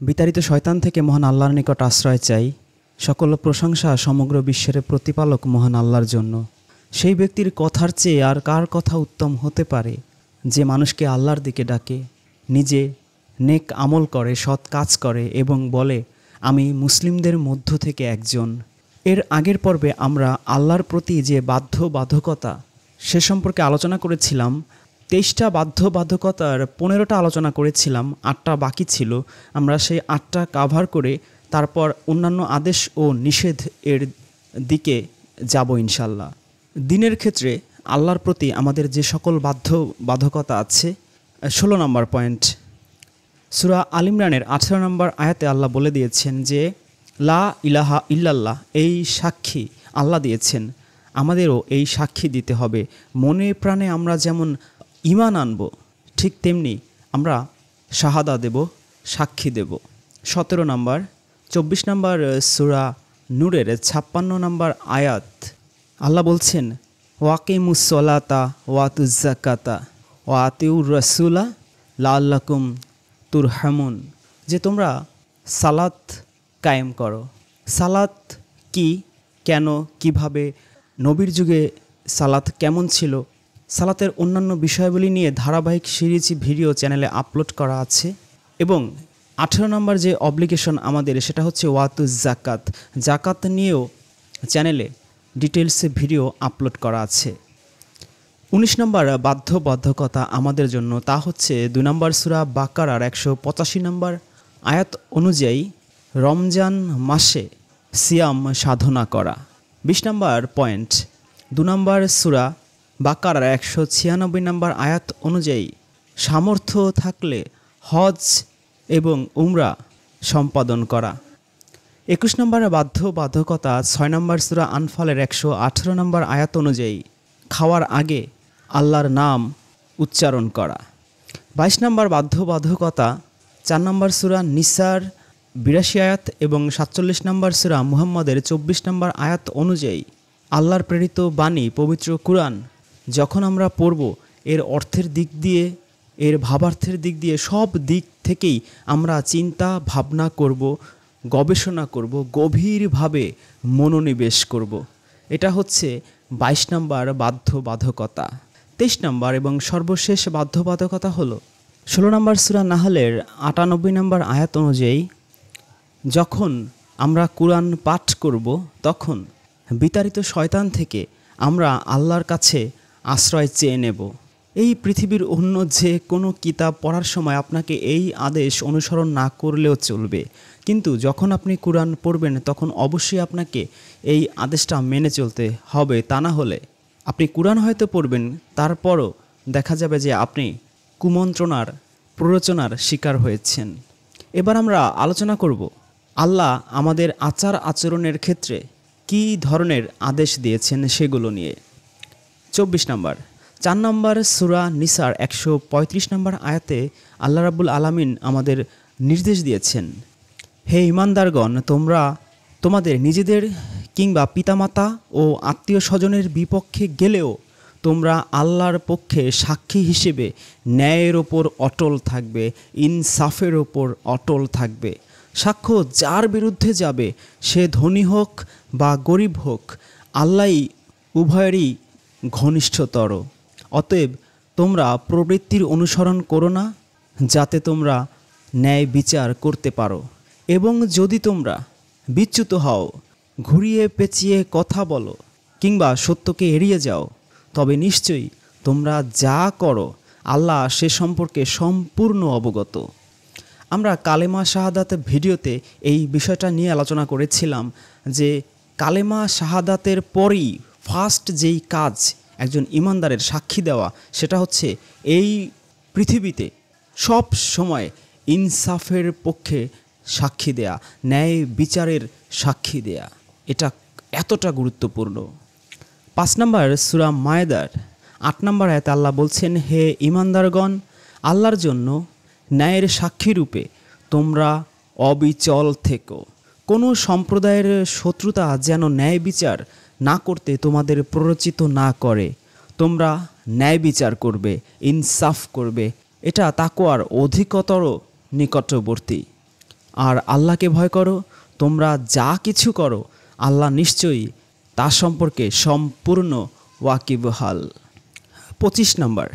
বিতাড়িত শয়তান থেকে মহান আল্লাহর নিকট আশ্রয় চাই। সকল প্রশংসা সমগ্র বিশ্বের প্রতিপালক মহান আল্লাহর জন্য। সেই ব্যক্তির কথার চেয়ে আর কার কথা উত্তম হতে পারে, যে মানুষকে আল্লাহর দিকে ডাকে, নিজে নেক আমল করে, সৎ কাজ করে এবং বলে আমি মুসলিমদের মধ্য থেকে একজন। এর আগের পর্বে আমরা আল্লাহর প্রতি যে বাধ্যবাধকতা সে সম্পর্কে আলোচনা করেছিলাম। 23টা বাধ্যবাধকতার 15টা আলোচনা করেছিলাম, 8টা বাকি ছিল। আমরা সেই 8টা কাভার করে তারপর অন্যান্য আদেশ ও নিষেধ এর দিকে যাব ইনশাল্লাহ। দিনের ক্ষেত্রে আল্লাহর প্রতি আমাদের যে সকল বাধ্যবাধকতা আছে। 16 নম্বর পয়েন্ট, সূরা আল ইমরানের 18 নম্বর আয়াতে আল্লাহ বলে দিয়েছেন যে লা ইলাহা ইল্লাল্লাহ, এই সাক্ষী আল্লাহ দিয়েছেন, আমাদেরও এই সাক্ষী দিতে হবে। মনে প্রাণে আমরা যেমন ঈমান আনব, ঠিক তেমনি আমরা শাহাদা দেব, সাক্ষী দেব। 17 নম্বর 24 নম্বর সূরা নূরের 56 নম্বর আয়াত আল্লাহ বলছেন ওয়াকিমুস সলাতা ওয়াতুজ যাকাতা ওয়াতিউর রাসূলা লাআল্লাকুম তুরহামুন, যে তোমরা সালাত কায়েম করো। সালাত কি, কেন, কিভাবে, নবীর যুগে সালাত কেমন ছিল, সালাতের অন্যান্য বিষয়াবলী নিয়ে ধারাবাহিক সিরিজ ভিডিও চ্যানেলে আপলোড করা আছে। এবং 18 নম্বর যে অব্লিগেশন আমাদের, সেটা হচ্ছে ওয়াতুজ জাকাত। জাকাত নিয়েও চ্যানেলে ডিটেলসে ভিডিও আপলোড করা আছে। 19 নম্বর বাধ্যবাধকতা আমাদের জন্য, তা হচ্ছে 2 নম্বর সূরা বাকারার 185 নম্বর আয়াত অনুযায়ী রমজান মাসে সিয়াম সাধনা করা। 20 নম্বর পয়েন্ট, 2 নম্বর সূরা বাকারার 196 নম্বর আয়াত অনুযায়ী সামর্থ্য থাকলে হজ এবং উমরা সম্পাদন করা। 21 নম্বর বাধ্যবাধকতা 6 নম্বর সূরা আনফালের 118 নম্বর আয়াত অনুযায়ী খাওয়ার আগে আল্লাহর নাম উচ্চারণ করা। 22 নম্বর বাধ্যবাধকতা 4 নম্বর সূরা নিসার 82 আয়াত এবং 47 নম্বর সূরা মুহাম্মদের 24 নম্বর আয়াত অনুযায়ী আল্লাহর প্রেরিত বাণী পবিত্র কুরআন যখন আমরা পড়ব, এর অর্থের দিক দিয়ে, এর ভাবার্থের দিক দিয়ে, সব দিক থেকেই আমরা চিন্তা ভাবনা করব, গবেষণা করব, গভীরভাবে মনোনিবেশ করব। এটা হচ্ছে 22 নম্বর বাধ্যবাধকতা। 23 নম্বর এবং সর্বশেষ বাধ্যবাধকতা হলো 16 নম্বর সূরা নাহলের 98 নম্বর আয়াত অনুযায়ী যখন আমরা কুরআন পাঠ করব, তখন বিতাড়িত শয়তান থেকে আমরা আল্লাহর কাছে আশ্রয় চেয়ে নেব। এই পৃথিবীর অন্য যে কোনো কিতাব পড়ার সময় আপনাকে এই আদেশ অনুসরণ না করলেও চলবে, কিন্তু যখন আপনি কুরআন পড়বেন তখন অবশ্যই আপনাকে এই আদেশটা মেনে চলতে হবে। তা না হলে আপনি কুরআন হয়তো পড়বেন, তারপরও দেখা যাবে যে আপনি কুমন্ত্রণার প্ররোচনার শিকার হয়েছেন। এবার আমরা আলোচনা করব আল্লাহ আমাদের আচার আচরণের ক্ষেত্রে কী ধরনের আদেশ দিয়েছেন সেগুলো নিয়ে। 24 নম্বর 4 নম্বর সূরা নিসার 135 নম্বর আয়াতে আল্লাহ রাব্বুল আলামিন আমাদের নির্দেশ দিয়েছেন, হে ঈমানদারগণ, তোমরা তোমাদের নিজেদের কিংবা পিতামাতা ও আত্মীয় স্বজনের বিপক্ষে গেলেও তোমরা আল্লাহর পক্ষে সাক্ষী হিসেবে ন্যায়ের ওপর অটল থাকবে, ইনসাফের ওপর অটল থাকবে। সাক্ষ্য যার বিরুদ্ধে যাবে, সে ধনী হোক বা গরিব হোক, আল্লাহই উভয়েরই ঘনিষ্ঠতর। অতএব তোমরা প্রবৃত্তির অনুসরণ করো না, যাতে তোমরা ন্যায় বিচার করতে পারো। এবং যদি তোমরা বিচ্যুত হও, ঘুরিয়ে পেঁচিয়ে কথা বলো কিংবা সত্যকে এড়িয়ে যাও, তবে নিশ্চয়ই তোমরা যা করো আল্লাহ সে সম্পর্কে সম্পূর্ণ অবগত। আমরা কালেমা শাহাদাত ভিডিওতে এই বিষয়টা নিয়ে আলোচনা করেছিলাম যে কালেমা শাহাদাতের পরই ফার্স্ট যেই কাজ একজন ঈমানদারের সাক্ষী দেওয়া, সেটা হচ্ছে এই পৃথিবীতে সব সময় ইনসাফের পক্ষে সাক্ষী দেয়া, ন্যায় বিচারের সাক্ষী দেয়া। এটা এতটা গুরুত্বপূর্ণ। 5 নম্বর সূরা মায়েদার 8 নম্বর আয়াতে আল্লাহ বলছেন, হে ঈমানদারগণ, আল্লাহর জন্য ন্যায়ের সাক্ষী রূপে তোমরা অবিচল থেকো। কোনো সম্প্রদায়ের শত্রুতা যেন ন্যায় বিচার না করতে তোমাদের প্ররোচিত না করে। তোমরা ন্যায় বিচার করবে, ইনসাফ করবে, এটা তাকওয়ার অধিকতর নিকটবর্তী। আর আল্লাহকে ভয় করো। তোমরা যা কিছু করো আল্লাহ নিশ্চয়ই তা সম্পর্কে সম্পূর্ণ ওয়াকিবহাল। 25 নম্বর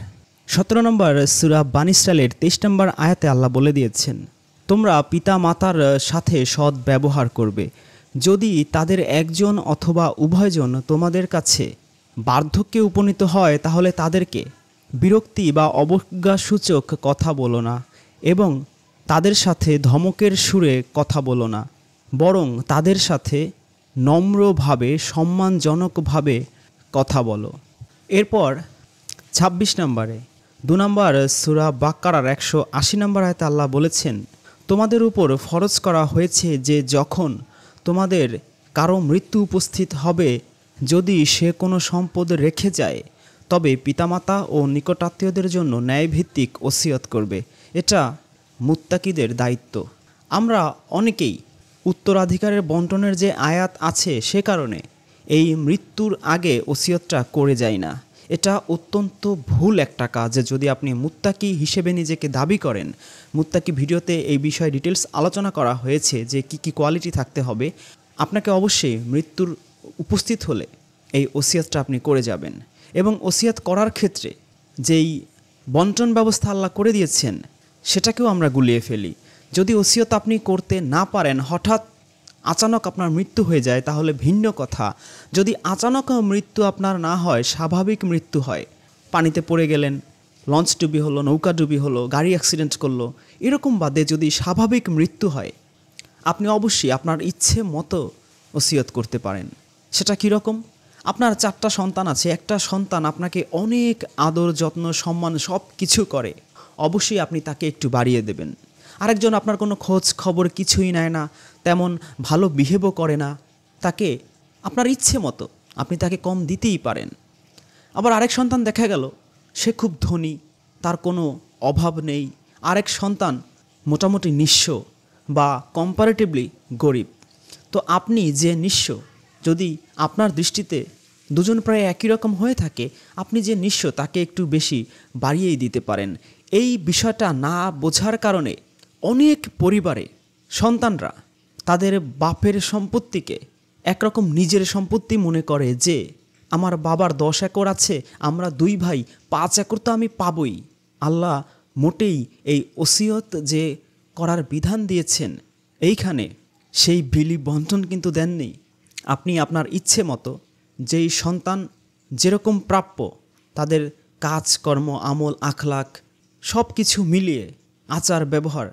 17 নম্বর সূরা বানী ইসরাইলের 23 নম্বর আয়াতে আল্লাহ বলে দিয়েছেন, তোমরা পিতা মাতার সাথে সৎ ব্যবহার করবে। যদি তাদের একজন অথবা উভয়জন তোমাদের কাছে বার্ধক্যে উপনীত হয় তাহলে তাদেরকে বিরক্তি বা অবজ্ঞাসূচক কথা বলো না এবং তাদের সাথে ধমকের সুরে কথা বলো না, বরং তাদের সাথে নম্রভাবে সম্মানজনকভাবে কথা বলো। এরপর 26 নম্বরে 2 নম্বর সূরা বাকারার 180 নম্বর আয়াতে আল্লাহ বলেছেন, তোমাদের উপর ফরজ করা হয়েছে যে যখন তোমাদের কারো মৃত্যু উপস্থিত হবে, যদি সে কোনো সম্পদ রেখে যায় তবে পিতামাতা ও নিকটাত্মীয়দের জন্য ন্যায়ভিত্তিক ওসিয়ত করবে। এটা মুত্তাকিদের দায়িত্ব। আমরা অনেকেই উত্তরাধিকারের বন্টনের যে আয়াত আছে সে কারণে এই মৃত্যুর আগে ওসিয়তটা করে যাই না। এটা অত্যন্ত ভুল একটা কাজ। যদি আপনি মুত্তাকি হিসেবে নিজেকে দাবি করেন, মুত্তাকি ভিডিওতে এই বিষয়ে ডিটেলস আলোচনা করা হয়েছে যে কি কি কোয়ালিটি থাকতে হবে, আপনাকে অবশ্যই মৃত্যুর উপস্থিত হলে এই ওসিয়তটা আপনি করে যাবেন। এবং ওসিয়ত করার ক্ষেত্রে যেই বন্টন ব্যবস্থা আল্লাহ করে দিয়েছেন সেটাকেও আমরা গুলিয়ে ফেলি। যদি ওসিয়ত আপনি করতে না পারেন, হঠাৎ আচানক আপনার মৃত্যু হয়ে যায় তাহলে ভিন্ন কথা। যদি আচানক মৃত্যু আপনার না হয়, স্বাভাবিক মৃত্যু হয়, পানিতে পড়ে গেলেন, লঞ্চ ডুবি হলো, নৌকা ডুবি হলো, গাড়ি অ্যাক্সিডেন্ট করলো, এরকম বাদে যদি স্বাভাবিক মৃত্যু হয়, আপনি অবশ্যই আপনার ইচ্ছে মতো ওসিয়ত করতে পারেন। সেটা কীরকম? আপনার 4টা সন্তান আছে, একটা সন্তান আপনাকে অনেক আদর যত্ন সম্মান সব কিছু করে, অবশ্যই আপনি তাকে একটু বাড়িয়ে দেবেন। আরেকজন আপনার কোনো খোঁজ খবর কিছুই নেয় না, তেমন ভালো বিহেভও করে না, তাকে আপনার ইচ্ছে মতো আপনি তাকে কম দিতেই পারেন। আবার আরেক সন্তান দেখা গেল সে খুব ধনী, তার কোনো অভাব নেই, আরেক সন্তান মোটামুটি নিঃস্ব বা কম্পারেটিভলি গরিব। তো আপনি যে নিঃস্ব, যদি আপনার দৃষ্টিতে দুজন প্রায় একই রকম হয়ে থাকে, আপনি যে নিঃস্ব তাকে একটু বেশি বাড়িয়েই দিতে পারেন। এই বিষয়টা না বোঝার কারণে অনেক পরিবারে সন্তানরা তাদের বাপের সম্পত্তিকে একরকম নিজের সম্পত্তি মনে করে, যে আমার বাবার 10 একর আছে, আমরা 2 ভাই 5 একর তো আমি পাবই। আল্লাহ মোটেই এই ওসিয়ত যে করার বিধান দিয়েছেন এইখানে সেই বিলি বন্টন কিন্তু দেননি। আপনি আপনার ইচ্ছে মতো যেই সন্তান যেরকম প্রাপ্য, তাদের কাজকর্ম আমল আখলাক সব কিছু মিলিয়ে আচার ব্যবহার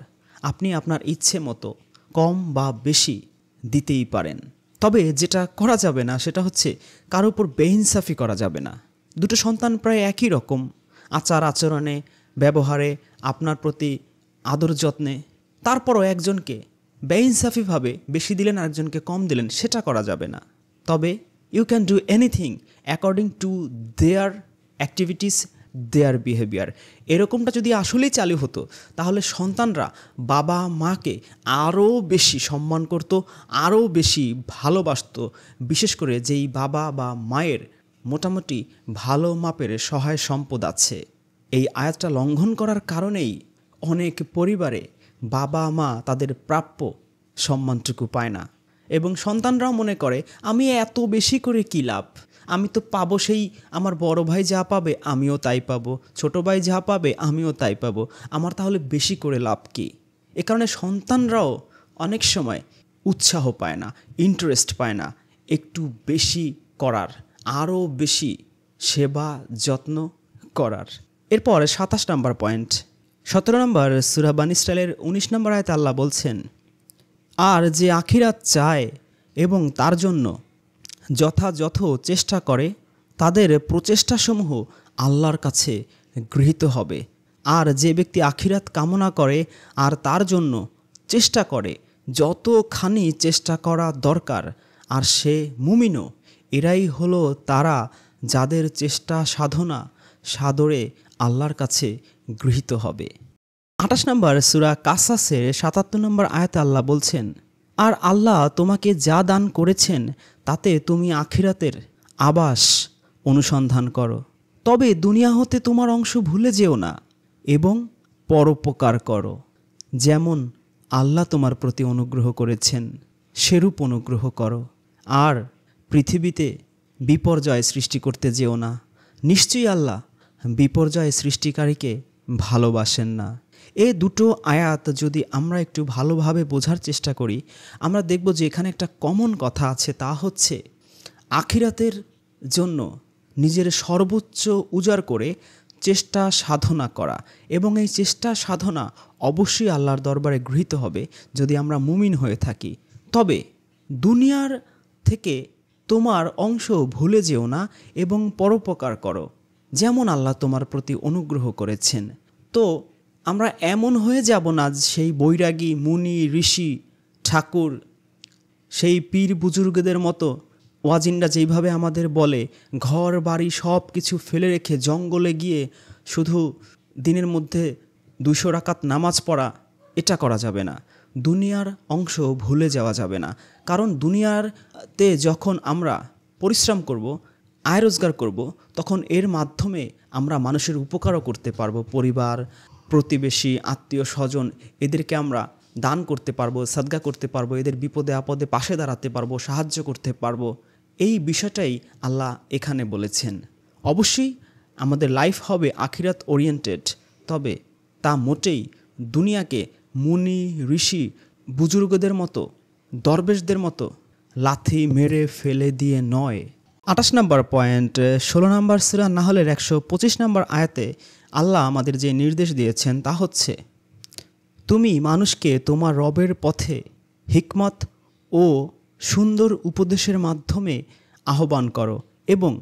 আপনি আপনার ইচ্ছে মতো কম বা বেশি দিতেই পারেন। তবে যেটা করা যাবে না সেটা হচ্ছে কারোর উপর বেইনসাফি করা যাবে না। দুটো সন্তান প্রায় একই রকম আচার আচরণে ব্যবহারে আপনার প্রতি আদর যত্নে, তারপরও একজনকে বেইনসাফিভাবে বেশি দিলেন আরেকজনকে কম দিলেন, সেটা করা যাবে না। তবে you can do anything according to their activities their behaviour. এরকমটা যদি আসলেই চালু হতো তাহলে সন্তানরা বাবা মাকে আরও বেশি সম্মান করত, আরও বেশি ভালোবাসত। বিশেষ করে যেই বাবা বা মায়ের মোটামুটি ভালো মাপের সহায় সম্পদ আছে। এই আয়াতটা লঙ্ঘন করার কারণেই অনেক পরিবারে বাবা মা তাদের প্রাপ্য সম্মানটুকু পায় না, এবং সন্তানরাও মনে করে আমি এত বেশি করে কী লাভ, আমি তো পাবো সেই আমার বড় ভাই যা পাবে আমিও তাই পাবো, ছোট ভাই যা পাবে আমিও তাই পাবো, আমার তাহলে বেশি করে লাভ কী? এ কারণে সন্তানরাও অনেক সময় উৎসাহ পায় না, ইন্টারেস্ট পায় না একটু বেশি করার, আরও বেশি সেবা যত্ন করার। এরপর 27 নম্বর পয়েন্ট, 17 নম্বর সূরা বানী ইসরাইলের 19 নম্বর আয়াতে আল্লাহ বলছেন, আর যে আখিরাত চায় এবং তার জন্য যথাযথ চেষ্টা করে তাদের প্রচেষ্টাসমূহ আল্লাহর কাছে গৃহীত হবে। আর যে ব্যক্তি আখিরাত কামনা করে আর তার জন্য চেষ্টা করে যতখানি চেষ্টা করা দরকার, আর সে মুমিনও, এরাই হলো তারা যাদের চেষ্টা সাধনা সাদরে আল্লাহর কাছে গৃহীত হবে। 28 নম্বর সূরা কাসাসের 77 নম্বর আয়াতে আল্লাহ বলছেন, আর আল্লাহ তোমাকে যা দান করেছেন তাতে তুমি আখিরাতের আবাস অনুসন্ধান করো, তবে দুনিয়া হতে তোমার অংশ ভুলে যেও না এবং পরোপকার করো, যেমন আল্লাহ তোমার প্রতি অনুগ্রহ করেছেন সেরূপ অনুগ্রহ করো। আর পৃথিবীতে বিপর্যয় সৃষ্টি করতে যেও না, নিশ্চয়ই আল্লাহ বিপর্যয় সৃষ্টিকারীকে ভালোবাসেন না। এ দুটো আয়াত যদি আমরা একটু ভালোভাবে বোঝার চেষ্টা করি, আমরা দেখব যে এখানে একটা কমন কথা আছে, তা হচ্ছে আখিরাতের জন্য নিজের সর্বোচ্চ উজাড় করে চেষ্টা সাধনা করা, এবং এই চেষ্টা সাধনা অবশ্যই আল্লাহর দরবারে গৃহীত হবে যদি আমরা মুমিন হয়ে থাকি। তবে দুনিয়ার থেকে তোমার অংশ ভুলে যেও না এবং পরোপকার করো, যেমন আল্লাহ তোমার প্রতি অনুগ্রহ করেছেন। তো আমরা এমন হয়ে যাব না সেই বৈরাগী মুনি ঋষি ঠাকুর, সেই পীর বুজুর্গদের মতো ওয়াজিনরা যেইভাবে আমাদের বলে ঘর বাড়ি সব কিছু ফেলে রেখে জঙ্গলে গিয়ে শুধু দিনের মধ্যে 200 রাকাত নামাজ পড়া, এটা করা যাবে না। দুনিয়ার অংশ ভুলে যাওয়া যাবে না, কারণ দুনিয়াতে যখন আমরা পরিশ্রম করব, আয় রোজগার করব, তখন এর মাধ্যমে আমরা মানুষের উপকারও করতে পারবো। পরিবার, প্রতিবেশী, আত্মীয় স্বজন, এদেরকে আমরা দান করতে পারবো, সাদগা করতে পারবো, এদের বিপদে আপদে পাশে দাঁড়াতে পারবো, সাহায্য করতে পারবো। এই বিষয়টাই আল্লাহ এখানে বলেছেন। অবশ্যই আমাদের লাইফ হবে আখিরাত ওরিয়েন্টেড, তবে তা মোটেই দুনিয়াকে মুনি ঋষি বুজুর্গদের মতো, দরবেশদের মতো লাথি মেরে ফেলে দিয়ে নয়। 28 নম্বর পয়েন্ট, 16 নম্বর সূরা নাহলের 125 নম্বর আয়াতে আল্লাহ আমাদের যে নির্দেশ দিয়েছেন তা হচ্ছে, তুমি মানুষকে তোমার রবের পথে হিকমত ও সুন্দর উপদেশের মাধ্যমে আহ্বান করো এবং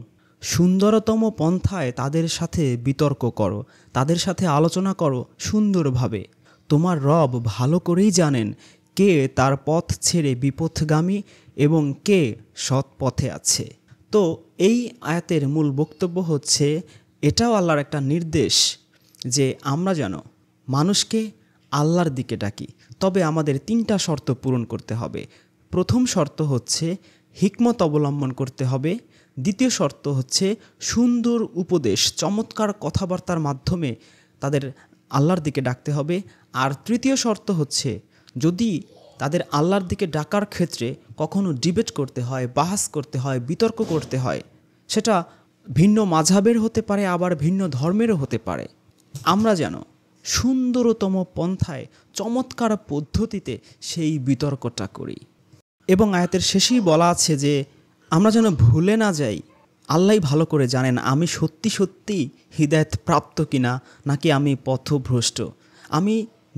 সুন্দরতম পন্থায় তাদের সাথে বিতর্ক করো, তাদের সাথে আলোচনা করো সুন্দরভাবে। তোমার রব ভালো করেই জানেন কে তার পথ ছেড়ে বিপথগামী এবং কে সৎ পথে আছে। তো এই আয়াতের মূল বক্তব্য হচ্ছে, এটাও আল্লাহর একটা নির্দেশ যে আমরা যেন মানুষকে আল্লাহর দিকে ডাকি, তবে আমাদের 3টা শর্ত পূরণ করতে হবে। প্রথম শর্ত হচ্ছে হিকমত অবলম্বন করতে হবে, দ্বিতীয় শর্ত হচ্ছে সুন্দর উপদেশ, চমৎকার কথাবার্তার মাধ্যমে তাদের আল্লাহর দিকে ডাকতে হবে, আর তৃতীয় শর্ত হচ্ছে যদি তাদের আল্লাহর দিকে ডাকার ক্ষেত্রে কখনো ডিবেট করতে হয়, বাহাস করতে হয়, বিতর্ক করতে হয়, সেটা ভিন্ন মাযহাবের হতে পারে, আবার ভিন্ন ধর্মেরও হতে পারে, আমরা যেন সুন্দরতম পন্থায় চমৎকার পদ্ধতিতে সেই বিতর্কটা করি। এবং আয়াতের শেষেই বলা আছে যে আমরা যেন ভুলে না যাই, আল্লাহই ভালো করে জানেন আমি সত্যি সত্যি হিদায়াত প্রাপ্ত কিনা নাকি আমি পথভ্রষ্ট। আমি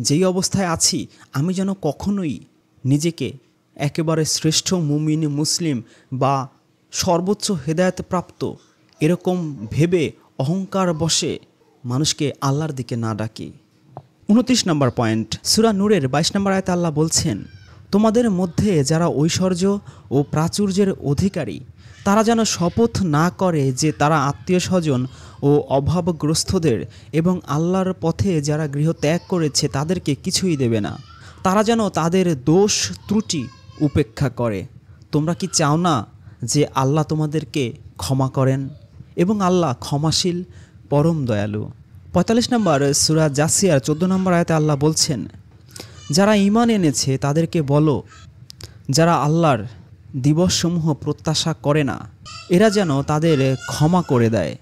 যেই অবস্থায় আছি আমি যেন কখনোই নিজেকে একেবারে শ্রেষ্ঠ মুমিন মুসলিম বা সর্বোচ্চ হিদায়াত প্রাপ্ত এরকম ভেবে অহংকার বশে মানুষকে আল্লাহর দিকে না ডাকি। 29 নম্বর পয়েন্ট, সূরা নূরের 22 নম্বর আয়াতে আল্লাহ বলছেন, তোমাদের মধ্যে যারা ঐশ্বর্য ও প্রাচুর্যের অধিকারী তারা যেন শপথ না করে যে তারা আত্মীয় স্বজন ও অভাবগ্রস্তদের এবং আল্লাহর পথে যারা গৃহ ত্যাগ করেছে তাদেরকে কিছুই দেবে না। তারা যেন তাদের দোষ ত্রুটি উপেক্ষা করে। তোমরা কি চাও না যে আল্লাহ তোমাদেরকে ক্ষমা করেন? এবং আল্লাহ ক্ষমাশীল, পরম দয়ালু। 45 নম্বর সূরা জাসিয়ার 14 নম্বর আয়াতে আল্লাহ বলছেন, যারা ঈমান এনেছে তাদেরকে বলো, যারা আল্লাহর দিবসসমূহ প্রত্যাশা করে না এরা যেন তাদের ক্ষমা করে দেয়,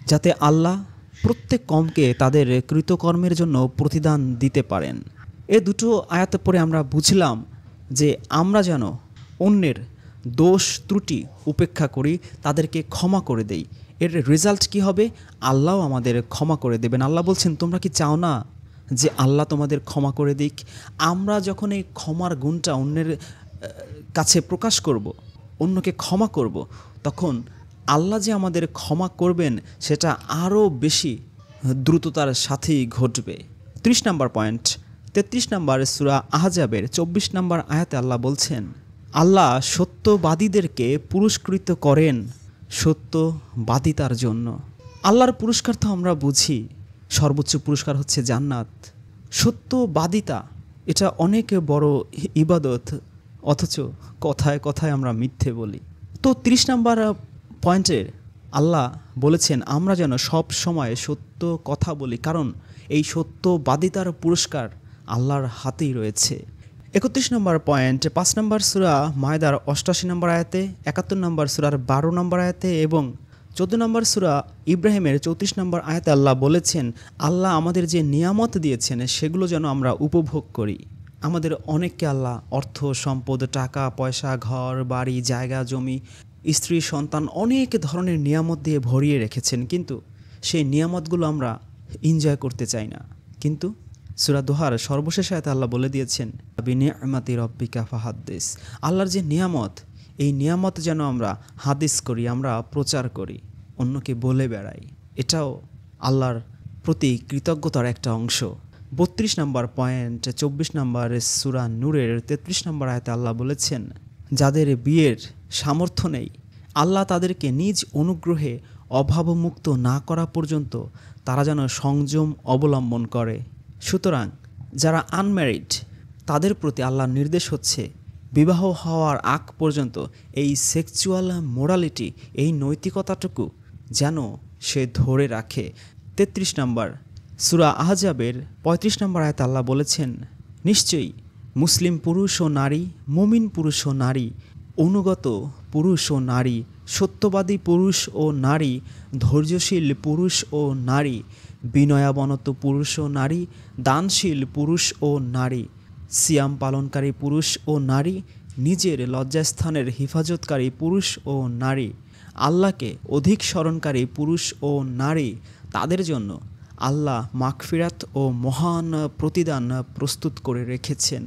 যাতে আল্লাহ প্রত্যেক কমকে তাদের কৃতকর্মের জন্য প্রতিদান দিতে পারেন। এ দুটো আয়াত পরে আমরা বুঝলাম যে আমরা যেন অন্যের দোষ ত্রুটি উপেক্ষা করি, তাদেরকে ক্ষমা করে দেই। এর রেজাল্ট কি হবে? আল্লাহও আমাদের ক্ষমা করে দেবেন। আল্লাহ বলছেন, তোমরা কি চাও না যে আল্লাহ তোমাদের ক্ষমা করে দিক? আমরা যখন এই ক্ষমার গুণটা অন্যের কাছে প্রকাশ করব, অন্যকে ক্ষমা করব, তখন আল্লাহ যে আমাদের ক্ষমা করবেন সেটা আরও বেশি দ্রুততার সাথেই ঘটবে। 30 নম্বর পয়েন্ট, 33 নম্বর সূরা আহজাবের 24 নম্বর আয়াতে আল্লাহ বলছেন, আল্লাহ সত্যবাদীদেরকে পুরস্কৃত করেন সত্যবাদিতার জন্য। আল্লাহর পুরস্কার তো আমরা বুঝি, সর্বোচ্চ পুরস্কার হচ্ছে জান্নাত। সত্যবাদিতা এটা অনেক বড় ইবাদত, অথচ কথায় কথায় আমরা মিথ্যে বলি। তো 30 নম্বর পয়েন্টে আল্লাহ বলেছেন আমরা যেন সব সময় সত্য কথা বলি, কারণ এই সত্যবাদিতার পুরস্কার আল্লাহর হাতেই রয়েছে। 31 নম্বর পয়েন্ট 5 নম্বর সূরা মায়দার 88 নম্বর আয়াতে, 71 নম্বর সূরার 12 নম্বর আয়াতে এবং 14 নম্বর সূরা ইব্রাহিমের 34 নম্বর আয়াতে আল্লাহ বলেছেন, আল্লাহ আমাদের যে নিয়ামত দিয়েছেন সেগুলো যেন আমরা উপভোগ করি। আমাদের অনেককে আল্লাহ অর্থ সম্পদ, টাকা পয়সা, ঘর বাড়ি, জায়গা জমি, স্ত্রী সন্তান, অনেক ধরনের নিয়ামত দিয়ে ভরিয়ে রেখেছেন, কিন্তু সেই নিয়ামতগুলো আমরা এনজয় করতে চাই না। কিন্তু সূরা দোহার সর্বশেষ আয়াতে আল্লাহ বলে দিয়েছেন, বিনিআমাতি রব্বিকা ফাহাদ্দিস। আল্লাহর যে নিয়ামত, এই নিয়ামত যেন আমরা হাদিস করি, আমরা প্রচার করি, অন্যকে বলে বেড়াই। এটাও আল্লাহর প্রতি কৃতজ্ঞতার একটা অংশ। 32 নম্বর পয়েন্ট 24 নম্বর সূরা নূরের 33 নম্বর আয়াতে আল্লাহ বলেছেন, যাদের বিয়ের সামর্থ্য নেই, আল্লাহ তাদেরকে নিজ অনুগ্রহে অভাবমুক্ত না করা পর্যন্ত তারা যেন সংযম অবলম্বন করে। সুতরাং যারা আনম্যারিড তাদের প্রতি আল্লাহর নির্দেশ হচ্ছে, বিবাহ হওয়ার আগ পর্যন্ত এই সেক্সুয়াল মোরালিটি, এই নৈতিকতাটুকু যেন সে ধরে রাখে। 33 নম্বর সূরা আহজাবের 35 নম্বর আয়াতে আল্লাহ বলেছেন, নিশ্চয়ই মুসলিম পুরুষ ও নারী, মুমিন পুরুষ ও নারী, অনুগত পুরুষ ও নারী, সত্যবাদী পুরুষ ও নারী, ধৈর্যশীল পুরুষ ও নারী, বিনয়াবনত পুরুষ ও নারী, দানশীল পুরুষ ও নারী, সিয়াম পালনকারী পুরুষ ও নারী, নিজের লজ্জাস্থানের হেফাজতকারী পুরুষ ও নারী, আল্লাহকে অধিক স্মরণকারী পুরুষ ও নারী, তাদের জন্য আল্লাহ মাগফিরাত ও মহান প্রতিদান প্রস্তুত করে রেখেছেন।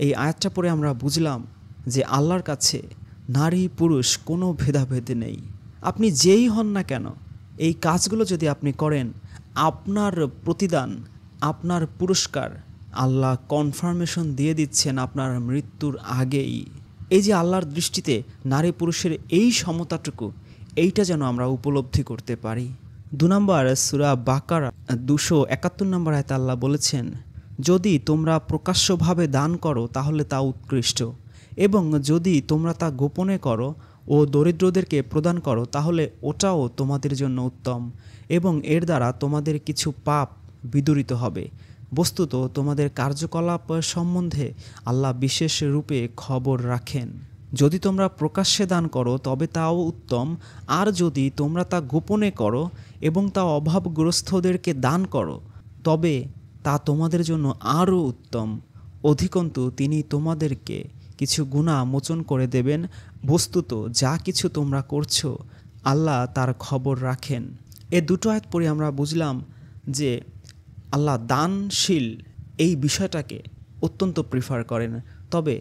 এই আয়াতটা পড়ে আমরা বুঝলাম যে আল্লাহর কাছে নারী পুরুষ কোনো ভেদাভেদ নেই। আপনি যেই হন না কেন, এই কাজগুলো যদি আপনি করেন, আপনার প্রতিদান, আপনার পুরস্কার আল্লাহ কনফার্মেশন দিয়ে দিচ্ছেন আপনার মৃত্যুর আগেই। এই যে আল্লাহর দৃষ্টিতে নারী পুরুষের এই সমতাটুকু, এইটা যেন আমরা উপলব্ধি করতে পারি। 2 নম্বর সূরা বাকারা 271 নম্বর আয়াতে আল্লাহ বলেছেন, যদি তোমরা প্রকাশ্যভাবে দান করো তাহলে তা উৎকৃষ্ট, এবং যদি তোমরা তা গোপনে করো ও দরিদ্রদেরকে প্রদান করো তাহলে ওটাও তোমাদের জন্য উত্তম, এবং এর দ্বারা তোমাদের কিছু পাপ বিদূরিত হবে। বস্তুত তোমাদের কার্যকলাপ সম্বন্ধে আল্লাহ বিশেষ রূপে খবর রাখেন। যদি তোমরা প্রকাশ্যে দান করো তবে তাও উত্তম, আর যদি তোমরা তা গোপনে করো এবং তা অভাবগ্রস্তদেরকে দান করো তবে তা তোমাদের জন্য আরও উত্তম। অধিকন্তু তিনি তোমাদেরকে কিছু গুনাহ মোচন করে দেবেন। বস্তুত যা কিছু তোমরা করছো আল্লাহ তার খবর রাখেন। এ দুটো আয়াত পড়ে আমরা বুঝলাম যে আল্লাহ দানশীল এই বিষয়টাকে অত্যন্ত প্রিফার করেন। তবে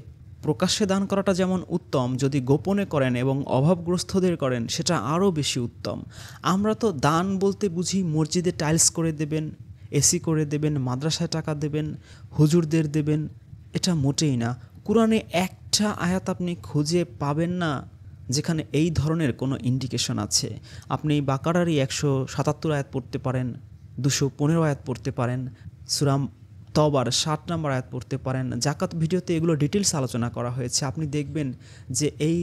প্রকাশ্যে দান করাটা যেমন উত্তম, যদি গোপনে করেন এবং অভাবগ্রস্তদের করেন সেটা আরও বেশি উত্তম। আমরা তো দান বলতে বুঝি মসজিদে টাইলস করে দেবেন, এসি করে দেবেন, মাদ্রাসায় টাকা দেবেন, হুজুরদের দেবেন, এটা মোটেই না। কোরআনে একটা আয়াত আপনি খুঁজে পাবেন না যেখানে এই ধরনের কোনো ইন্ডিকেশন আছে। আপনি বাকারারই 177 আয়াত পড়তে পারেন, 215 আয়াত পড়তে পারেন, সূরা তওবার 60 নম্বর আয়াত পড়তে পারেন। জাকাত ভিডিওতে এগুলো ডিটেলস আলোচনা করা হয়েছে। আপনি দেখবেন যে এই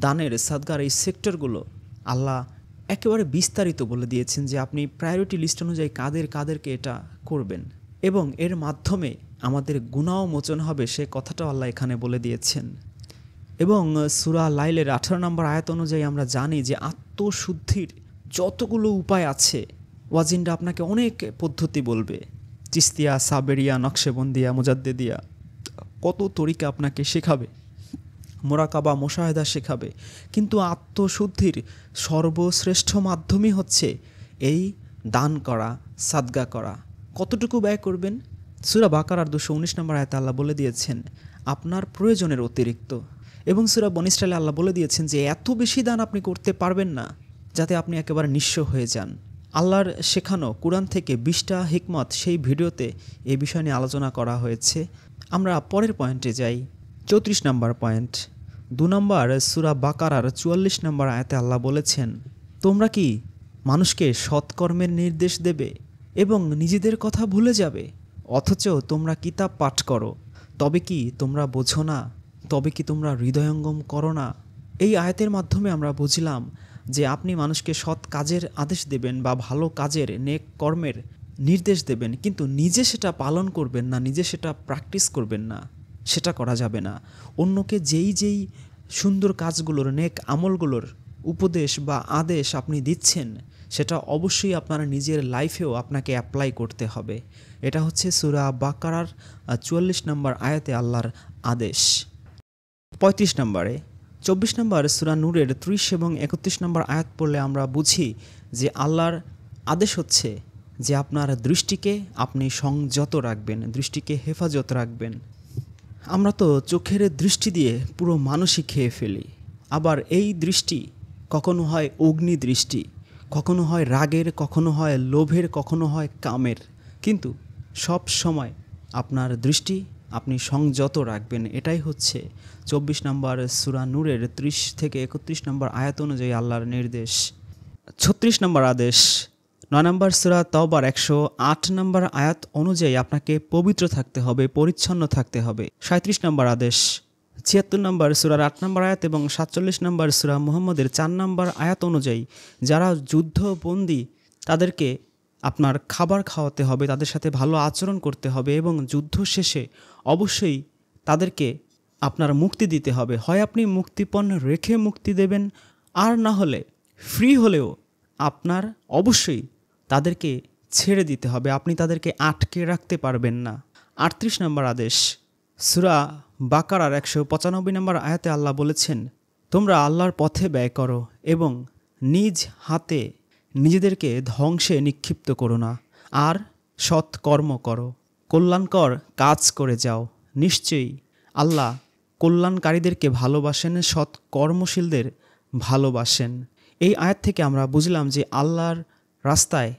দানের সাদগার এই সেক্টরগুলো আল্লাহ একেবারে বিস্তারিত বলে দিয়েছেন যে আপনি প্রায়োরিটি লিস্ট অনুযায়ী কাদেরকে এটা করবেন, এবং এর মাধ্যমে আমাদের গুনাহ মোচন হবে সে কথাটাও আল্লাহ এখানে বলে দিয়েছেন। এবং সূরা লাইলের 18 নম্বর আয়াত অনুযায়ী আমরা জানি যে আত্মশুদ্ধির যতগুলো উপায় আছে, ওয়াজিনরা আপনাকে অনেক পদ্ধতি বলবে, চিস্তিয়া, সাবেরিয়া, নকশেবন্দিয়া, মুজাদ্দেদিয়া, কত তরিকা আপনাকে শেখাবে, মোরাকাবা, মোশাহেদা শেখাবে, কিন্তু আত্মশুদ্ধির সর্বশ্রেষ্ঠ মাধ্যমই হচ্ছে এই দান করা, সাদগা করা। কতটুকু ব্যয় করবেন? সূরা বাকারার 219 নম্বর আয়াতে আল্লাহ বলে দিয়েছেন আপনার প্রয়োজনের অতিরিক্ত, এবং সূরা বনী ইসরাঈলে আল্লাহ বলে দিয়েছেন যে এত বেশি দান আপনি করতে পারবেন না যাতে আপনি একেবারে নিঃস্ব হয়ে যান। আল্লাহর শেখানো কুরআন থেকে 20টা হিকমত সেই ভিডিওতে এই বিষয় নিয়ে আলোচনা করা হয়েছে। আমরা পরের পয়েন্টে যাই। 34 নম্বর পয়েন্ট, 2 নম্বর সূরা বাকারার 44 নম্বর আয়াতে আল্লাহ বলেছেন, তোমরা কি মানুষকে সৎকর্মের নির্দেশ দেবে এবং নিজেদের কথা ভুলে যাবে, অথচ তোমরা কিতাব পাঠ করো, তবে কি তোমরা বোঝো না? তবে কি তোমরা হৃদয়ঙ্গম করো না? এই আয়াতের মাধ্যমে আমরা বুঝলাম যে আপনি মানুষকে সৎ কাজের আদেশ দেবেন বা ভালো কাজের, নেক কর্মের নির্দেশ দেবেন, কিন্তু নিজে সেটা পালন করবেন না, নিজে সেটা প্র্যাকটিস করবেন না। সেটা করা যাবে না। অন্যকে যেই সুন্দর কাজগুলোর, নেক আমলগুলোর উপদেশ বা আদেশ আপনি দিচ্ছেন, সেটা অবশ্যই আপনার নিজের লাইফেও আপনাকে অ্যাপ্লাই করতে হবে। এটা হচ্ছে সূরা বাকারার 44 নম্বর আয়াতে আল্লাহর আদেশ। 35 নম্বরে 24 নম্বর সূরা নূরের 30 এবং 31 নম্বর আয়াত পড়লে আমরা বুঝি যে আল্লাহর আদেশ হচ্ছে যে আপনার দৃষ্টিকে আপনি সংযত রাখবেন, দৃষ্টিকে হেফাজত রাখবেন। আমরা তো চোখের দৃষ্টি দিয়ে পুরো মানুষই খেয়ে ফেলি। আবার এই দৃষ্টি কখনো হয় অগ্নি দৃষ্টি, কখনো হয় রাগের, কখনো হয় লোভের, কখনো হয় কামের। কিন্তু সব সময় আপনার দৃষ্টি আপনি সংযত রাখবেন। এটাই হচ্ছে 24 নম্বর সূরা নূরের 30 থেকে 31 নম্বর আয়াত অনুযায়ী আল্লাহর নির্দেশ। 36 নম্বর আদেশ 9 নম্বর সূরা তাওবার 108 নম্বর আয়াত অনুযায়ী আপনাকে পবিত্র থাকতে হবে, পরিচ্ছন্ন থাকতে হবে। 37 নম্বর আদেশ 76 নম্বর সূরার 8 নম্বর আয়াত এবং 47 নম্বর সূরা মুহাম্মদের 4 নম্বর আয়াত অনুযায়ী যারা যুদ্ধবন্দী তাদেরকে আপনার খাবার খাওয়াতে হবে, তাদের সাথে ভালো আচরণ করতে হবে এবং যুদ্ধ শেষে অবশ্যই তাদেরকে আপনার মুক্তি দিতে হবে। হয় আপনি মুক্তিপণ রেখে মুক্তি দেবেন, আর না হলে ফ্রি হলেও আপনার অবশ্যই তাদেরকে ছেড়ে দিতে হবে, আপনি তাদেরকে আটকে রাখতে পারবেন না। 38 নম্বর আদেশ সূরা বাকারার 195 নম্বর আয়াতে আল্লাহ বলেছেন, তোমরা আল্লাহর পথে ব্যয় করো এবং নিজ হাতে নিজেদেরকে ধ্বংসে নিক্ষিপ্ত করো না, আর সৎ কর্ম করো, কল্যাণকর কাজ করে যাও। নিশ্চয়ই আল্লাহ কল্যাণকারীদেরকে ভালোবাসেন, সৎ কর্মশীলদের ভালোবাসেন। এই আয়াত থেকে আমরা বুঝলাম যে আল্লাহর রাস্তায়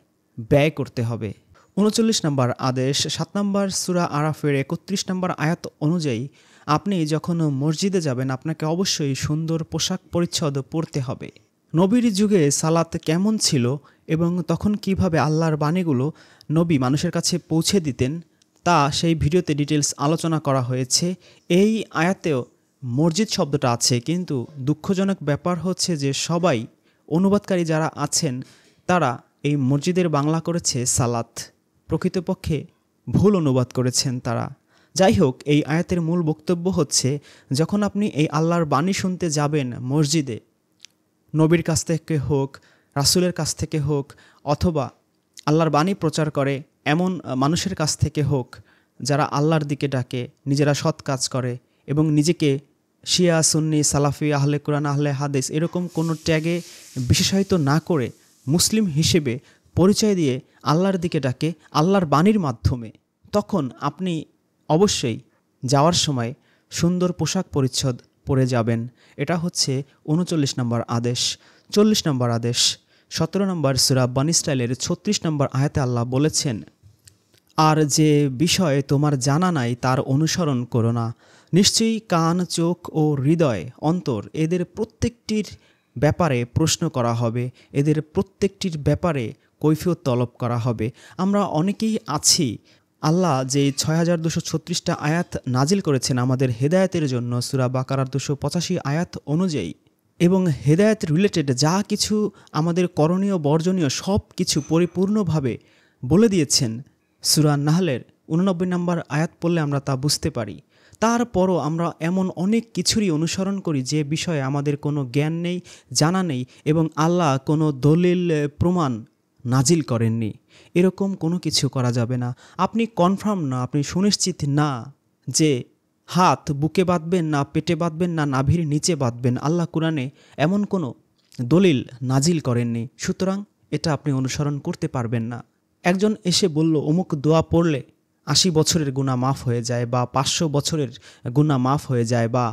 ব্যয় করতে হবে। 39 নম্বর আদেশ 7 নম্বর সূরা আরাফের 31 নম্বর আয়াত অনুযায়ী আপনি যখন মসজিদে যাবেন আপনাকে অবশ্যই সুন্দর পোশাক পরিচ্ছদ পরতে হবে। নবীর যুগে সালাত কেমন ছিল এবং তখন কিভাবে আল্লাহর বাণীগুলো নবী মানুষের কাছে পৌঁছে দিতেন তা সেই ভিডিওতে ডিটেলস আলোচনা করা হয়েছে। এই আয়াতেও মসজিদ শব্দটা আছে, কিন্তু দুঃখজনক ব্যাপার হচ্ছে যে সবাই অনুবাদকারী যারা আছেন তারা এই মসজিদের বাংলা করেছে সালাত, প্রকৃতপক্ষে ভুল অনুবাদ করেছেন তারা। যাই হোক, এই আয়াতের মূল বক্তব্য হচ্ছে যখন আপনি এই আল্লাহর বাণী শুনতে যাবেন মসজিদে, নবীর কাছ থেকে হোক, রাসূলের কাছ থেকে হোক, অথবা আল্লাহর বাণী প্রচার করে এমন মানুষের কাছ থেকে হোক যারা আল্লাহর দিকে ডাকে, নিজেরা সৎ কাজ করে এবং নিজেকে শিয়া, সুন্নি, সালাফি, আহলে কুরআন, আহলে হাদিস এরকম কোনো ট্যাগে বিশেষায়িত না করে মুসলিম হিসেবে পরিচয় দিয়ে আল্লাহর দিকে ডাকে আল্লাহর বাণীর মাধ্যমে, তখন আপনি অবশ্যই যাওয়ার সময় সুন্দর পোশাক পরিচ্ছদ পরে যাবেন। এটা হচ্ছে 39 নম্বর আদেশ। 40 নম্বর আদেশ 17 নম্বর সূরা বনী ইসরাঈলের 36 নম্বর আয়াতে আল্লাহ বলেছেন, আর যে বিষয়ে তোমার জানা নাই তার অনুসরণ করো না। নিশ্চয়ই কান, চোখ ও হৃদয়, অন্তর এদের প্রত্যেকটির ব্যাপারে প্রশ্ন করা হবে, এদের প্রত্যেকটির ব্যাপারে কৈফিয়ত তলব করা হবে। আমরা অনেকেই আছি, আল্লাহ যে 6236টা আয়াত নাজিল করেছেন আমাদের হেদায়েতের জন্য সূরা বাকারার 285 আয়াত অনুযায়ী, এবং হেদায়েত রিলেটেড যা কিছু আমাদের করণীয় বর্জনীয় সব কিছু পরিপূর্ণভাবে বলে দিয়েছেন সূরা নাহলের 89 নম্বর আয়াত পড়লে আমরা তা বুঝতে পারি। তারপরও আমরা এমন অনেক কিছুরই অনুসরণ করি যে বিষয়ে আমাদের কোনো জ্ঞান নেই, জানা নেই এবং আল্লাহ কোনো দলিল প্রমাণ নাজিল করেননি। এরকম কোনো কিছু করা যাবে না। আপনি কনফার্ম না, আপনি সুনিশ্চিত না যে হাত বুকে বাঁধবেন না পেটে বাঁধবেন না নাভির নিচে বাঁধবেন, আল্লাহ কুরআনে এমন কোনো দলিল নাজিল করেননি, সুতরাং এটা আপনি অনুসরণ করতে পারবেন না। একজন এসে বলল অমুক দোয়া পড়লে 80 বছরের গুনাহ মাফ হয়ে যায়, বা 500 বছরের গুনাহ মাফ হয়ে যায়, বা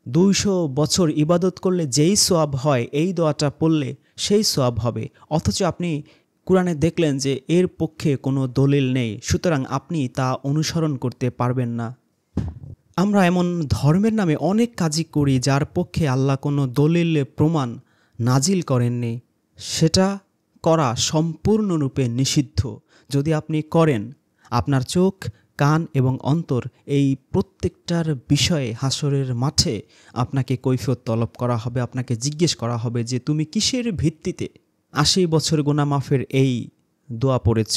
200 বছর ইবাদত করলে যেই সওয়াব হয় এই দোয়াটা পড়লে সেই সওয়াব হবে, অথচ আপনি কুরআনে দেখলেন যে এর পক্ষে কোনো দলিল নেই, সুতরাং আপনি তা অনুসরণ করতে পারবেন না। আমরা এমন ধর্মের নামে অনেক কাজই করি যার পক্ষে আল্লাহ কোনো দলিল প্রমাণ নাজিল করেননি, সেটা করা সম্পূর্ণরূপে নিষিদ্ধ। যদি আপনি করেন, আপনার চোখ, কান এবং অন্তর এই প্রত্যেকটার বিষয়ে হাসরের মাঠে আপনাকে কৈফিয়ত তলব করা হবে, আপনাকে জিজ্ঞেস করা হবে যে তুমি কিসের ভিত্তিতে 80 বছর গুনাহ মাফের এই দোয়া পড়েছ,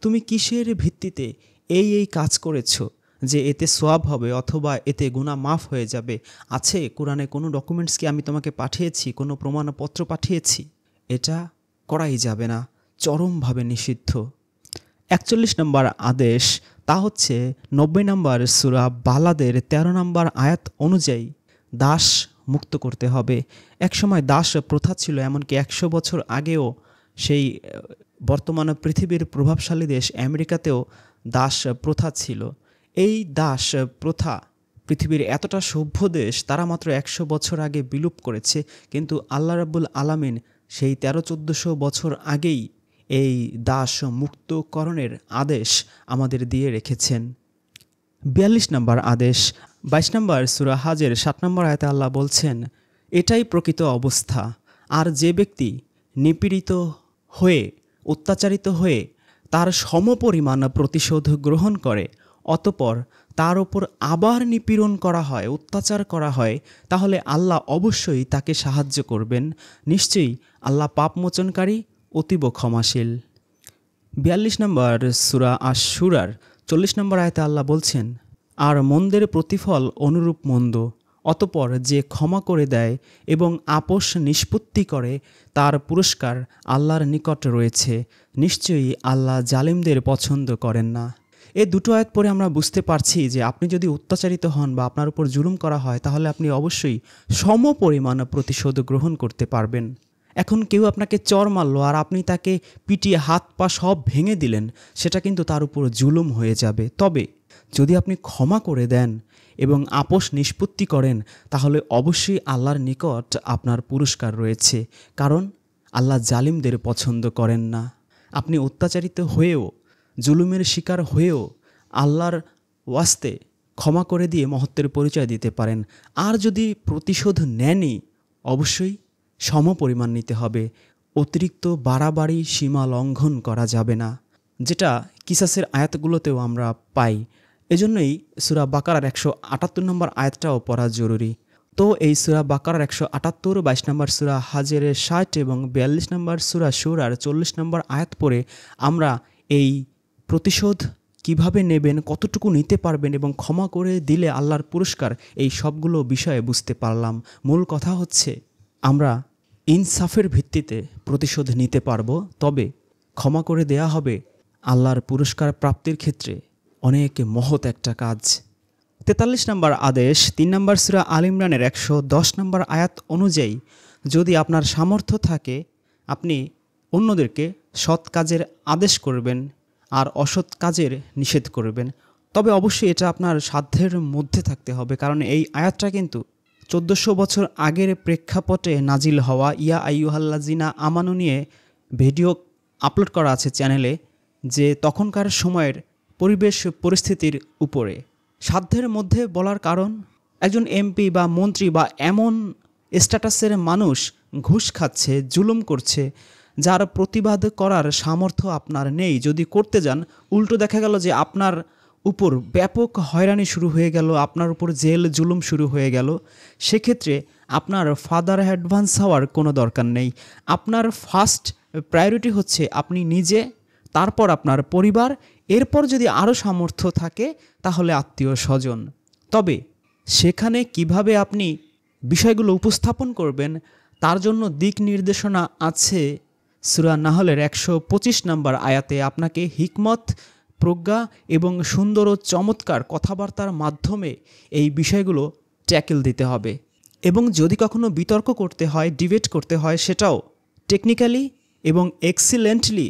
তুমি কিসের ভিত্তিতে এই কাজ করেছ যে এতে সোয়াব হবে অথবা এতে গুনাহ মাফ হয়ে যাবে আছে? কোরআনে কোনো ডকুমেন্টস কি আমি তোমাকে পাঠিয়েছি, কোনো প্রমাণপত্র পাঠিয়েছি? এটা করাই যাবে না, চরমভাবে নিষিদ্ধ। 41 নম্বর আদেশ, তা হচ্ছে 90 নম্বর সূরা বালাদের 13 নম্বর আয়াত অনুযায়ী দাস মুক্ত করতে হবে। একসময় দাস প্রথা ছিল, এমনকি 100 বছর আগেও সেই বর্তমানে পৃথিবীর প্রভাবশালী দেশ আমেরিকাতেও দাস প্রথা ছিল। এই দাস প্রথা পৃথিবীর এতটা সভ্য দেশ, তারা মাত্র 100 বছর আগে বিলুপ করেছে, কিন্তু আল্লাহ রাব্বুল আলামিন সেই 1300-1400 বছর আগেই এই দাস মুক্তকরণের আদেশ আমাদের দিয়ে রেখেছেন। 42 নম্বর আদেশ, 22 নম্বর সূরা হাজের 7 নম্বর আয়াতে আল্লাহ বলছেন, এটাই প্রকৃত অবস্থা। আর যে ব্যক্তি নিপীড়িত হয়ে, অত্যাচারিত হয়ে তার সমপরিমাণ প্রতিশোধ গ্রহণ করে, অতপর তার ওপর আবার নিপীড়ন করা হয়, অত্যাচার করা হয়, তাহলে আল্লাহ অবশ্যই তাকে সাহায্য করবেন। নিশ্চয়ই আল্লাহ পাপমোচনকারী, অতীব ক্ষমাশীল। 42 নম্বর সূরা আশ-শুরার 40 নম্বর আয়াতে আল্লাহ বলছেন, আর মন্দের প্রতিফল অনুরূপ মন্দ, অতপর যে ক্ষমা করে দেয় এবং আপোষ নিষ্পত্তি করে তার পুরস্কার আল্লাহর নিকট রয়েছে। নিশ্চয়ই আল্লাহ জালিমদের পছন্দ করেন না। এই দুটো আয়াত পরে আমরা বুঝতে পারছি যে আপনি যদি অত্যাচারিত হন বা আপনার উপর জুলুম করা হয়, তাহলে আপনি অবশ্যই সমপরিমাণ প্রতিশোধ গ্রহণ করতে পারবেন। এখন কেউ আপনাকে চর মারল আর আপনি তাকে পিটিয়ে হাত পা সব ভেঙে দিলেন, সেটা কিন্তু তার উপর জুলুম হয়ে যাবে। তবে যদি আপনি ক্ষমা করে দেন এবং আপোষ নিষ্পত্তি করেন, তাহলে অবশ্যই আল্লাহর নিকট আপনার পুরস্কার রয়েছে, কারণ আল্লাহ জালিমদের পছন্দ করেন না। আপনি অত্যাচারিত হয়েও, জুলুমের শিকার হয়েও আল্লাহর ওয়াস্তে ক্ষমা করে দিয়ে মহত্বের পরিচয় দিতে পারেন। আর যদি প্রতিশোধ নেনই, অবশ্যই সমপরিমাণ নিতে হবে, অতিরিক্ত বাড়াবাড়ি সীমা লঙ্ঘন করা যাবে না, যেটা কিসাসের আয়াতগুলোতেও আমরা পাই। এজন্যই সূরা বাকারার 178 নম্বর আয়াতটাও পড়া জরুরি। তো এই সূরা বাকারার 178, 22 নম্বর সূরা হাজেরের 60 এবং 42 নম্বর সূরা শুরার 40 নম্বর আয়াত পড়ে আমরা এই প্রতিশোধ কিভাবে নেবেন, কতটুকু নিতে পারবেন এবং ক্ষমা করে দিলে আল্লাহর পুরস্কার, এই সবগুলো বিষয়ে বুঝতে পারলাম। মূল কথা হচ্ছে আমরা ইনসাফের ভিত্তিতে প্রতিশোধ নিতে পারবো, তবে ক্ষমা করে দেয়া হবে আল্লাহর পুরস্কার প্রাপ্তির ক্ষেত্রে অনেক মহৎ একটা কাজ। 43 নম্বর আদেশ, 3 নম্বর সূরা আল ইমরানের 110 নম্বর আয়াত অনুযায়ী যদি আপনার সামর্থ্য থাকে, আপনি অন্যদেরকে সৎ কাজের আদেশ করবেন আর অসৎ কাজের নিষেধ করবেন। তবে অবশ্যই এটা আপনার সাধ্যের মধ্যে থাকতে হবে, কারণ এই আয়াতটা কিন্তু 1400 বছর আগের প্রেক্ষাপটে নাজিল হওয়া। ইয়া আইয়ুহাল্লাযিনা আমানু নিয়ে ভিডিও আপলোড করা আছে চ্যানেলে, যে তখনকার সময়ের পরিবেশ পরিস্থিতির উপরে সাধ্যের মধ্যে বলার কারণ, একজন এমপি বা মন্ত্রী বা এমন স্ট্যাটাসের মানুষ ঘুষ খাচ্ছে, জুলুম করছে, যার প্রতিবাদ করার সামর্থ্য আপনার নেই। যদি করতে যান, উল্টো দেখা গেল যে আপনার উপর ব্যাপক হয়রানি শুরু হয়ে গেল, আপনার উপর জেল জুলুম শুরু হয়ে গেল। সেক্ষেত্রে আপনার ফাদার অ্যাডভান্স হওয়ার কোনো দরকার নেই। আপনার ফার্স্ট প্রায়োরিটি হচ্ছে আপনি নিজে, তারপর আপনার পরিবার, এরপর যদি আরও সামর্থ্য থাকে তাহলে আত্মীয় স্বজন। তবে সেখানে কিভাবে আপনি বিষয়গুলো উপস্থাপন করবেন, তার জন্য দিক নির্দেশনা আছে সূরা নাহলের 125 নম্বর আয়াতে। আপনাকে হিকমত, প্রজ্ঞা এবং সুন্দর ও চমৎকার কথাবার্তার মাধ্যমে এই বিষয়গুলো ট্যাকেল দিতে হবে। এবং যদি কখনো বিতর্ক করতে হয়, ডিবেট করতে হয়, সেটাও টেকনিক্যালি এবং এক্সিলেন্টলি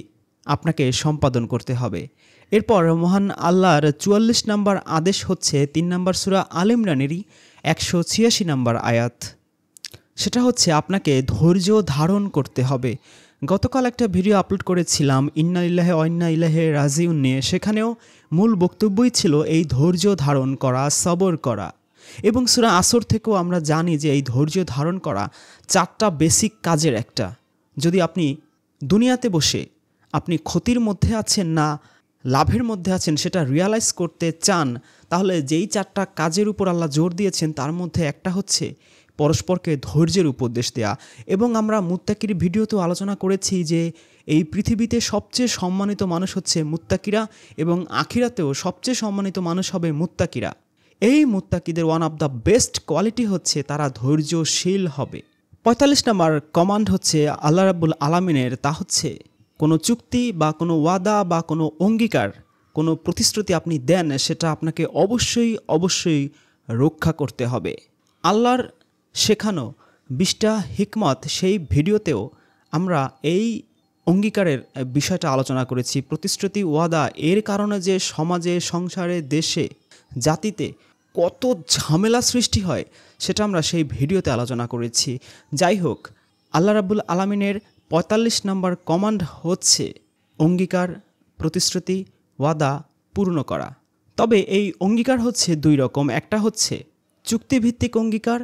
আপনাকে সম্পাদন করতে হবে। এরপর মহান আল্লাহর 44 নম্বর আদেশ হচ্ছে 3 নম্বর সূরা আল ইমরানেরই 186 নম্বর আয়াত। সেটা হচ্ছে আপনাকে ধৈর্য ধারণ করতে হবে। গতকাল একটা ভিডিও আপলোড করেছিলাম ইন্না লিল্লাহি ওয়া ইন্না ইলাইহি রাজিউন নিয়ে, সেখানেও মূল বক্তব্যই ছিল এই ধৈর্য ধারণ করা, সবর করা। এবং সূরা আসর থেকেও আমরা জানি যে এই ধৈর্য ধারণ করা 4টা বেসিক কাজের একটা। যদি আপনি দুনিয়াতে বসে আপনি ক্ষতির মধ্যে আছেন না লাভের মধ্যে আছেন সেটা রিয়ালাইজ করতে চান, তাহলে যেই 4টা কাজের উপর আল্লাহ জোর দিয়েছেন তার মধ্যে একটা হচ্ছে পরস্পরকে ধৈর্যের উপদেশ দেয়া। এবং আমরা মুত্তাকির ভিডিওতেও আলোচনা করেছি যে এই পৃথিবীতে সবচেয়ে সম্মানিত মানুষ হচ্ছে মুত্তাকিরা এবং আখিরাতেও সবচেয়ে সম্মানিত মানুষ হবে মুত্তাকিরা। এই মুত্তাকিদের one of the best quality হচ্ছে তারা ধৈর্যশীল হবে। ৪৫ নম্বর কমান্ড হচ্ছে আল্লাহ রাব্বুল আলামিনের, তা হচ্ছে কোনো চুক্তি বা কোনো ওয়াদা বা কোনো অঙ্গীকার, কোনো প্রতিশ্রুতি আপনি দেন, সেটা আপনাকে অবশ্যই রক্ষা করতে হবে। আল্লাহর শেখানো ২০টা হিকমত, সেই ভিডিওতেও আমরা এই অঙ্গীকারের বিষয়টা আলোচনা করেছি। প্রতিশ্রুতি, ওয়াদা, এর কারণে যে সমাজে, সংসারে, দেশে, জাতিতে কত ঝামেলা সৃষ্টি হয় সেটা আমরা সেই ভিডিওতে আলোচনা করেছি। যাই হোক, আল্লাহ রাব্বুল আলামিনের ৪৫ নম্বর কমান্ড হচ্ছে অঙ্গীকার, প্রতিশ্রুতি, ওয়াদা পূর্ণ করা। তবে এই অঙ্গীকার হচ্ছে দুই রকম, একটা হচ্ছে চুক্তিভিত্তিক অঙ্গীকার,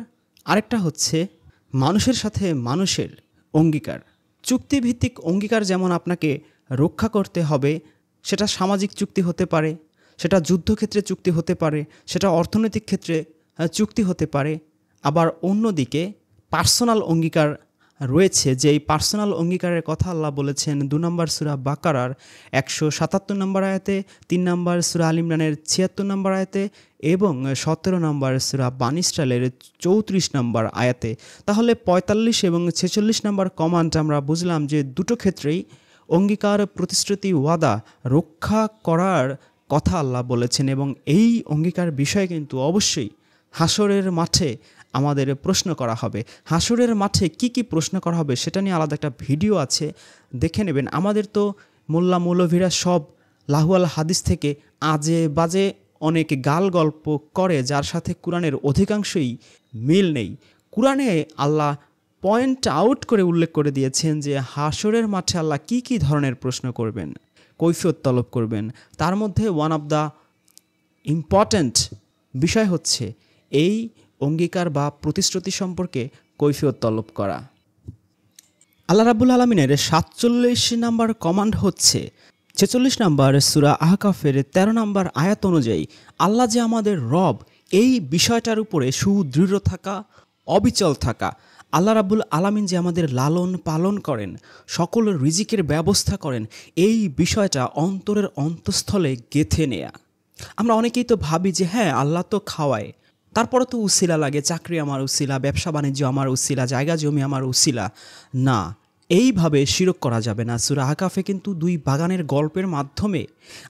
আরেকটা হচ্ছে মানুষের সাথে মানুষের অঙ্গীকার। চুক্তিভিত্তিক অঙ্গীকার যেমন আপনাকে রক্ষা করতে হবে, সেটা সামাজিক চুক্তি হতে পারে, সেটা যুদ্ধক্ষেত্রে চুক্তি হতে পারে, সেটা অর্থনৈতিক ক্ষেত্রে চুক্তি হতে পারে। আবার অন্যদিকে পার্সোনাল অঙ্গীকার রয়েছে, যে এই পার্সোনাল অঙ্গীকারের কথা আল্লাহ বলেছেন ২ নম্বর সূরা বাকারার ১৭৭ নম্বর আয়াতে, ৩ নম্বর সূরা আল ইমরানের ৭৬ নম্বর আয়াতে এবং ১৭ নম্বর সূরা বানী ইসরাইলের ৩৪ নম্বর আয়াতে। তাহলে ৪৫ এবং ৪৬ নম্বর কমান্ড আমরা বুঝলাম যে দুটো ক্ষেত্রেই অঙ্গীকার, প্রতিশ্রুতি, ওয়াদা রক্ষা করার কথা আল্লাহ বলেছেন এবং এই অঙ্গীকার বিষয়ে কিন্তু অবশ্যই হাসরের মাঠে আমাদের প্রশ্ন করা হবে। হাসরের মাঠে কি কি প্রশ্ন করা হবে সেটা নিয়ে আলাদা একটা ভিডিও আছে, দেখে নেবেন। আমাদের তো মোল্লা মৌলভীরা সব লাহুয়াল হাদিস থেকে আজে বাজে অনেক গাল গল্প করে, যার সাথে কোরআনের অধিকাংশই মিল নেই। কোরআনে আল্লাহ পয়েন্ট আউট করে উল্লেখ করে দিয়েছেন যে হাসরের মাঠে আল্লাহ কি কি ধরনের প্রশ্ন করবেন, কৈফিয়ত তলব করবেন। তার মধ্যে ওয়ান অফ দ্য ইম্পর্ট্যান্ট বিষয় হচ্ছে এই অঙ্গীকার বা প্রতিশ্রুতি সম্পর্কে কৈফিয়ত তলব করা। আল্লাহ রাব্বুল আলামিনের ৪৭ নম্বর কমান্ড হচ্ছে ৪৬ নম্বর সূরা আহকাফের ১৩ নম্বর আয়াত অনুযায়ী আল্লাহ যে আমাদের রব, এই বিষয়টার উপরে সুদৃঢ় থাকা, অবিচল থাকা। আল্লাহ রাব্বুল আলামিন যে আমাদের লালন পালন করেন, সকল রিজিকের ব্যবস্থা করেন, এই বিষয়টা অন্তরের অন্তঃস্থলে গেঁথে নেয়া। আমরা অনেকেই তো ভাবি যে হ্যাঁ, আল্লাহ তো খাওয়ায়, তারপরে তো উসিলা লাগে, চাকরি আমার উসিলা, ব্যবসা বাণিজ্য আমার উসিলা, জায়গা জমি আমার উসিলা। না, এইভাবে শিরক করা যাবে না। সূরা আহকাফে কিন্তু ২ বাগানের গল্পের মাধ্যমে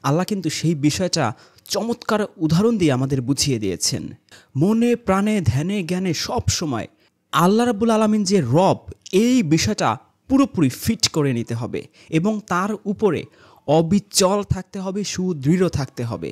আল্লাহ কিন্তু সেই বিষয়টা চমৎকার উদাহরণ দিয়ে আমাদের বুঝিয়ে দিয়েছেন। মনে প্রাণে ধ্যানে জ্ঞানে সব সময় আল্লাহ রাব্বুল আলামিন যে রব, এই বিষয়টা পুরোপুরি ফিট করে নিতে হবে এবং তার উপরে অবিচল থাকতে হবে, সুদৃঢ় থাকতে হবে।